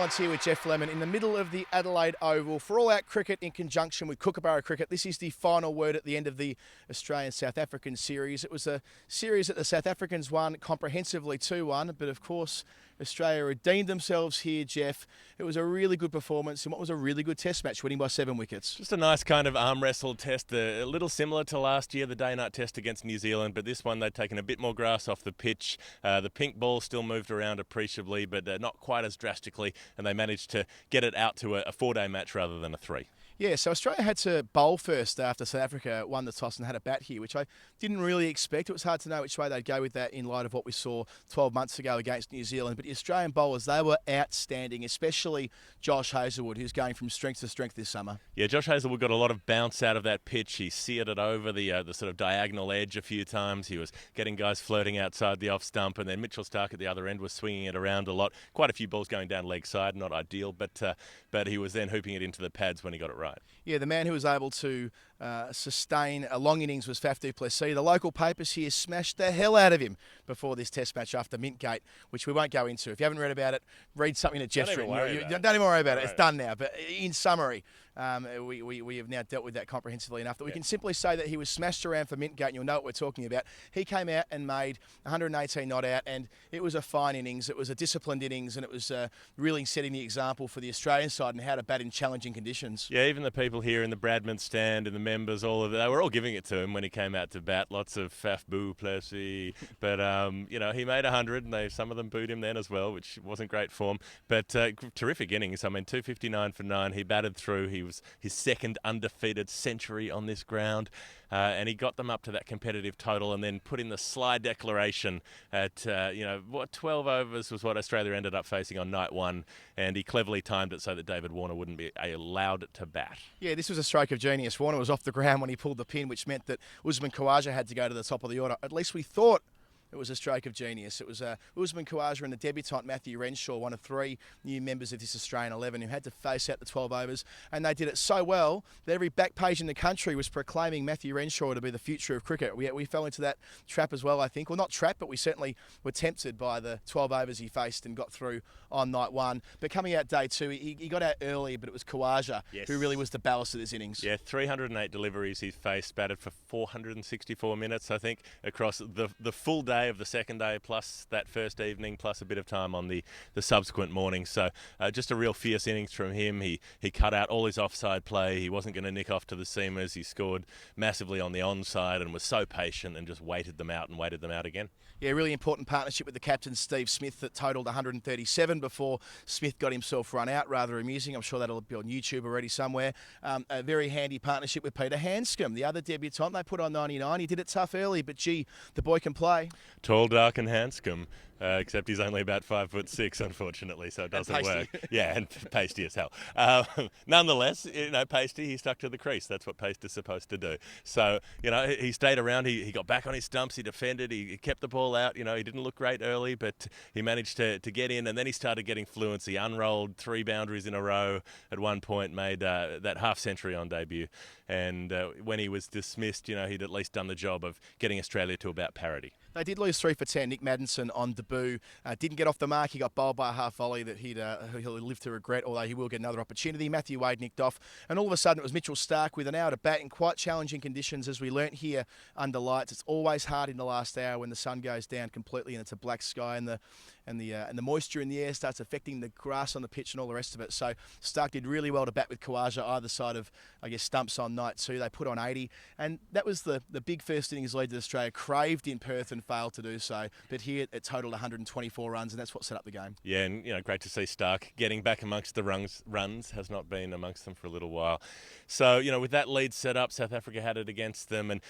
Collins here with Geoff Lemon in the middle of the Adelaide Oval for All Out Cricket in conjunction with Kookaburra Cricket. This is the final word at the end of the Australian-South African series. It was a series that the South Africans won comprehensively 2-1, but of course Australia redeemed themselves here, Geoff. It was a really good performance in what was a really good test match, winning by 7 wickets. Just a nice kind of arm wrestle test, a little similar to last year, the day-night test against New Zealand, but this one they'd taken a bit more grass off the pitch. The pink ball still moved around appreciably, but not quite as drastically, and they managed to get it out to a 4-day match rather than a 3. Yeah, so Australia had to bowl first after South Africa won the toss and had a bat here, which I didn't really expect. It was hard to know which way they'd go with that in light of what we saw 12 months ago against New Zealand. But the Australian bowlers, they were outstanding, especially Josh Hazlewood, who's going from strength to strength this summer. Yeah, Josh Hazlewood got a lot of bounce out of that pitch. He seared it over the sort of diagonal edge a few times. He was getting guys floating outside the off stump, and then Mitchell Starc at the other end was swinging it around a lot. Quite a few balls going down leg side, not ideal, but he was then hooping it into the pads when he got it right. Yeah, the man who was able to sustain a long innings was Faf du Plessis. The local papers here smashed the hell out of him before this test match after Mintgate, which we won't go into. If you haven't read about it, read something that Geoff's written. Don't even worry about it. It's done now. But in summary, we have now dealt with that comprehensively enough that we can simply say that he was smashed around for Mintgate, and you'll know what we're talking about. He came out and made 118 not out, and it was a fine innings. It was a disciplined innings, and it was really setting the example for the Australian side and how to bat in challenging conditions. Yeah, even the people here in the Bradman stand and the members, all of it, they were all giving it to him when he came out to bat. Lots of Faf du Plessis, but he made 100, and some of them booed him then as well, which wasn't great form. But terrific innings. I mean, 259 for 9. He batted through. He was his second undefeated century on this ground, and he got them up to that competitive total, and then put in the slide declaration at 12 overs was what Australia ended up facing on night 1, and he cleverly timed it so that David Warner wouldn't be allowed to bat. Yeah, this was a stroke of genius. Warner was off the ground when he pulled the pin, which meant that Usman Khawaja had to go to the top of the order. At least we thought it was a stroke of genius. It was Usman Khawaja and the debutant Matthew Renshaw, one of 3 new members of this Australian 11 who had to face out the 12 overs, and they did it so well that every back page in the country was proclaiming Matthew Renshaw to be the future of cricket. We fell into that trap as well, I think. Well, not trap, but we certainly were tempted by the 12 overs he faced and got through on night 1. But coming out day 2, he got out early, but it was Khawaja who really was the ballast of this innings. Yeah, 308 deliveries he faced, batted for 464 minutes, I think, across the full day of the second day, plus that first evening, plus a bit of time on the subsequent morning. So just a real fierce innings from him. He cut out all his offside play. He wasn't going to nick off to the seamers. He scored massively on the onside and was so patient and just waited them out again. Yeah, really important partnership with the captain, Steve Smith, that totalled 137 before Smith got himself run out. Rather amusing. I'm sure that'll be on YouTube already somewhere. A very handy partnership with Peter Hanscom, the other debutant. They put on 99. He did it tough early, but gee, the boy can play. Tall, dark and Hanscom. Except he's only about 5'6", unfortunately, so it doesn't work. Yeah, and pasty as hell. Nonetheless, pasty, he stuck to the crease. That's what pasty's supposed to do. So, he stayed around. He got back on his stumps. He defended. He kept the ball out. He didn't look great early, but he managed to get in, and then he started getting fluency. Unrolled 3 boundaries in a row at one point, made that half century on debut. And when he was dismissed, he'd at least done the job of getting Australia to about parity. They did lose 3 for 10. Nick Maddinson on debut didn't get off the mark. He got bowled by a half volley that he'll live to regret, although he will get another opportunity. Matthew Wade nicked off, and all of a sudden it was Mitchell Starc with an hour to bat in quite challenging conditions, as we learnt here under lights. It's always hard in the last hour when the sun goes down completely and it's a black sky, and the moisture in the air starts affecting the grass on the pitch and all the rest of it. So Starc did really well to bat with Khawaja either side of, stumps on night 2. They put on 80, and that was the big first innings lead that Australia craved in Perth and failed to do so. But here it totalled 124 runs, and that's what set up the game. Yeah, and great to see Starc getting back amongst the runs. Has not been amongst them for a little while. So, with that lead set up, South Africa had it against them, and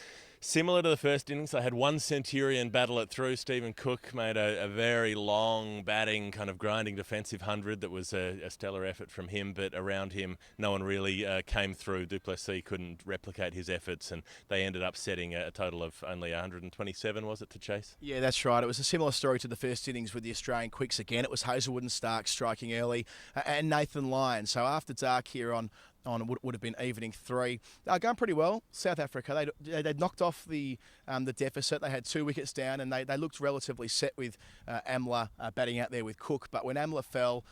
similar to the first innings, they had one Centurion battle it through. Stephen Cook made a very long batting, kind of grinding defensive 100 that was a stellar effort from him, but around him no one really came through. Du Plessis couldn't replicate his efforts, and they ended up setting a total of only 127, was it, to chase? Yeah, that's right. It was a similar story to the first innings with the Australian quicks again. It was Hazlewood and Starc striking early, and Nathan Lyon. So after dark here on on would have been evening 3. Going pretty well. South Africa, they'd knocked off the deficit. They had 2 wickets down, and they looked relatively set with Amla batting out there with Cook. But when Amla fell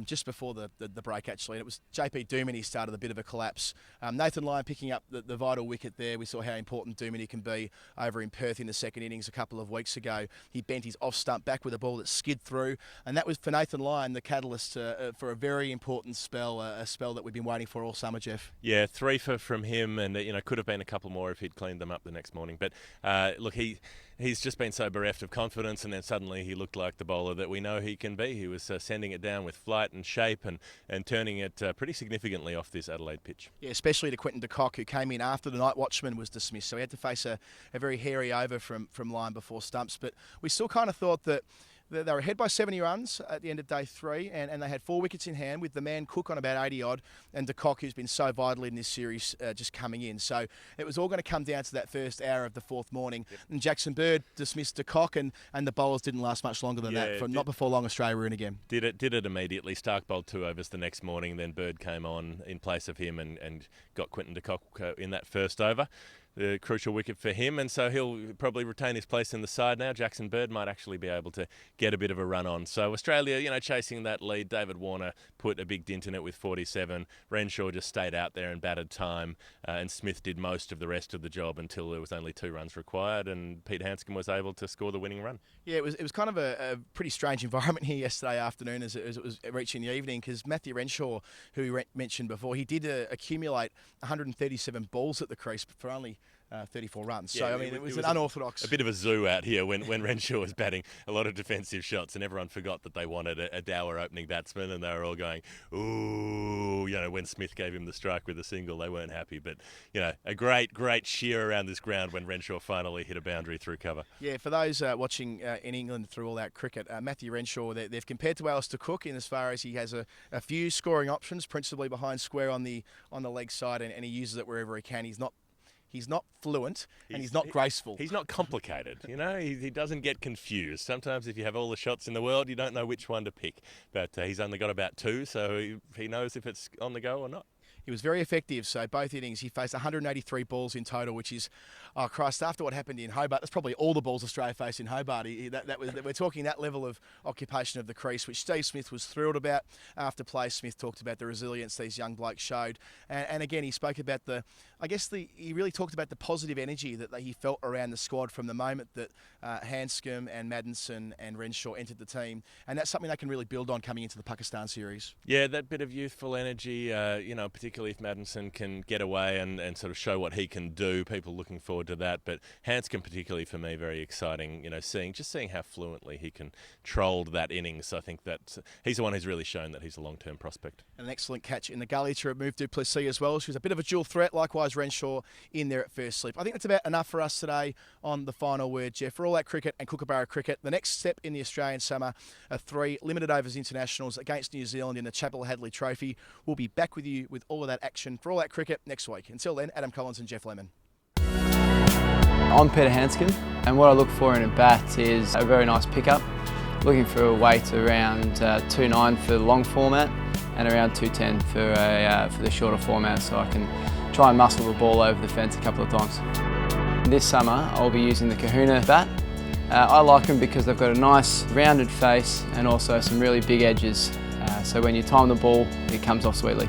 just before the break, actually, and it was JP Duminy started a bit of a collapse. Nathan Lyon picking up the vital wicket there. We saw how important Duminy can be over in Perth in the second innings a couple of weeks ago. He bent his off stump back with a ball that skid through, and that was for Nathan Lyon the catalyst for a very important spell, a spell that we've been waiting for all summer, Geoff. Yeah, 3 from him, and could have been a couple more if he'd cleaned them up the next morning. But look, he's just been so bereft of confidence, and then suddenly he looked like the bowler that we know he can be. He was sending it down with flight and shape, and turning it pretty significantly off this Adelaide pitch. Yeah, especially to Quinton de Kock, who came in after the night watchman was dismissed, so he had to face a very hairy over from Lyon before stumps. But we still kind of thought that they were ahead by 70 runs at the end of day 3, and they had 4 wickets in hand with the man Cook on about 80 odd, and de Kock, who's been so vital in this series, just coming in. So it was all going to come down to that first hour of the 4th morning. Yep. And Jackson Bird dismissed de Kock, and the bowlers didn't last much longer than that. Not before long, Australia were in again. Did it immediately. Stark bowled 2 overs the next morning, then Bird came on in place of him and got Quinton de Kock in that first over. The crucial wicket for him, and so he'll probably retain his place in the side now. Jackson Bird might actually be able to get a bit of a run on. So Australia, chasing that lead. David Warner put a big dint in it with 47. Renshaw just stayed out there and batted time, and Smith did most of the rest of the job until there was only 2 runs required, and Pete Hanscom was able to score the winning run. Yeah, it was kind of a pretty strange environment here yesterday afternoon as it was reaching the evening, because Matthew Renshaw, who we mentioned before, he did accumulate 137 balls at the crease for only 34 runs. Yeah, so, it was an unorthodox... A bit of a zoo out here when Renshaw was batting a lot of defensive shots, and everyone forgot that they wanted a dour opening batsman, and they were all going, ooh, when Smith gave him the strike with a single, they weren't happy. But, a great cheer around this ground when Renshaw finally hit a boundary through cover. Yeah, for those watching in England through all that cricket, Matthew Renshaw, they've compared to Alistair Cook in as far as he has a few scoring options, principally behind square on the leg side, and he uses it wherever he can. He's not fluent, and he's not graceful. He's not complicated, He doesn't get confused. Sometimes if you have all the shots in the world, you don't know which one to pick. But he's only got about 2, so he knows if it's on the go or not. He was very effective, so both innings he faced 183 balls in total, which is, oh Christ, after what happened in Hobart, that's probably all the balls Australia faced in Hobart. We're talking that level of occupation of the crease, which Steve Smith was thrilled about. After play, Smith talked about the resilience these young blokes showed, and again he spoke about he really talked about the positive energy that he felt around the squad from the moment that Hanscom and Maddinson and Renshaw entered the team, and that's something they can really build on coming into the Pakistan series. Yeah, that bit of youthful energy, particularly if Maddinson can get away and sort of show what he can do. People looking forward to that. But Hanscom particularly for me, very exciting, seeing how fluently he can troll that innings. I think that he's the one who's really shown that he's a long-term prospect. An excellent catch in the gully to remove du Plessis as well. She was a bit of a dual threat. Likewise, Renshaw in there at first slip. I think that's about enough for us today on The Final Word, Geoff. For all that cricket and Kookaburra cricket, the next step in the Australian summer are 3 limited overs internationals against New Zealand in the Chapel Hadley Trophy. We'll be back with you with all of that action for all that cricket next week. Until then, Adam Collins and Geoff Lemon. I'm Peter Hanscom, and what I look for in a bat is a very nice pickup. Looking for a weight around 2.9 for the long format and around 2.10 for the shorter format, so I can try and muscle the ball over the fence a couple of times. This summer I'll be using the Kahuna bat. I like them because they've got a nice rounded face and also some really big edges, so when you time the ball it comes off sweetly.